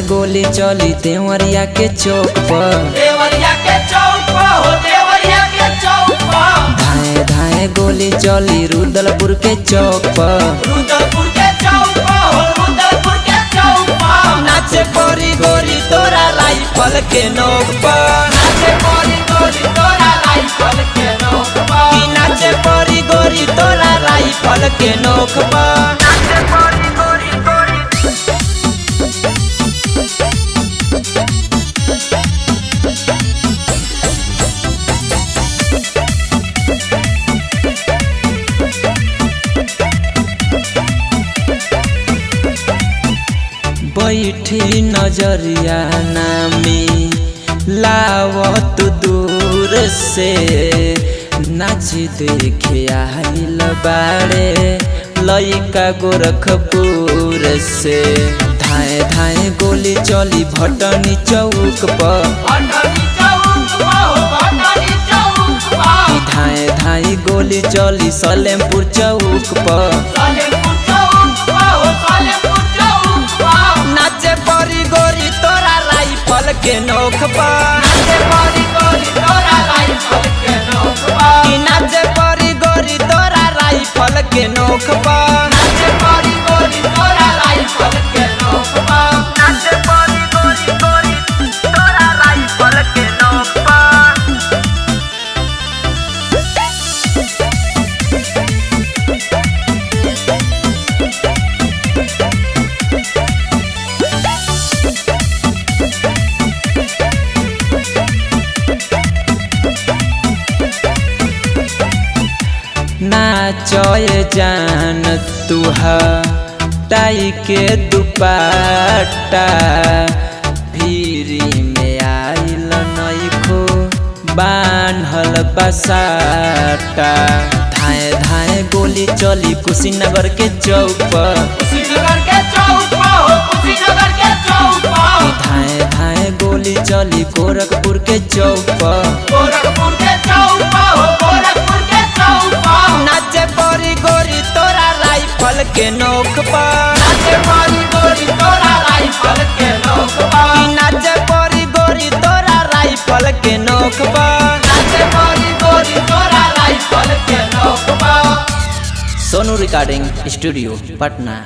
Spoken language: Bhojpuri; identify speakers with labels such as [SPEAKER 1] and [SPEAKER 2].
[SPEAKER 1] गोली चली देवरिया के चौक पर,
[SPEAKER 2] देवरिया के चौक पर हो, देवरिया के चौक पर।
[SPEAKER 1] धाए धाए गोली चली रुदलपुर के चौक पर,
[SPEAKER 2] रुदलपुर के चौक पर हो, रुदलपुर के चौक पर।
[SPEAKER 1] नाचे परी गोरी तोरा राइफल के नोक पर,
[SPEAKER 2] नाचे परी गोरी तोरा राइफल के नोक पर।
[SPEAKER 1] कि नाचे परी गोरी तोरा राइफल के नोक पर।
[SPEAKER 2] नाचे परी गोरी गोरी।
[SPEAKER 1] बैठी नजरिया नामी लावत दूर से, नाच देखे आइल बाड़े लइका गोरखपुर से। धाए धाए गोली चली भटनी चौक पर,
[SPEAKER 2] भटनी चौक पर हो, भटनी चौक पर।
[SPEAKER 1] धाए धाए गोली चली सलेमपुर चौक पर,
[SPEAKER 2] सलेमपुर चौक पर हो, सलेमपुर चौक पर।
[SPEAKER 1] नाचे परी गोरी तोरा राइफल के नोक पर,
[SPEAKER 2] नाचे परी गोरी तोरा राइफल के नोक पर।
[SPEAKER 1] कि नाचे परी गोरी तोरा राइफल के नोक पर।
[SPEAKER 2] नाचे परी गोरी तोरा राइफल के नोक पर। नाचे परी गोरी गोरी तोरा राइफल के नोक पर।
[SPEAKER 1] नाचय जान तुहा टाई के दुपट्टा, भीरी में आइल नइखो बान्हल बसाटा। धाए धाए गोली चली कुशीनगर के चौक पर,
[SPEAKER 2] कुशीनगर के चौक पर हो, कुशीनगर के चौक पर।
[SPEAKER 1] धाए धाए गोली चली गोरखपुर के चौक पर,
[SPEAKER 2] गोरखपुर के चौक पर हो, गोरखपुर के चौक पर।
[SPEAKER 1] नाचे परी गोरी तोरा राइफल के नोक पर,
[SPEAKER 2] नाचे परी गोरी तोरा राइफल के नोक पर।
[SPEAKER 1] कि नाचे परी गोरी तोरा राइफल के नोक पर।
[SPEAKER 2] नाचे परी गोरी तोरा राइफल के नोक पर।
[SPEAKER 1] Sonu recording studio Patna.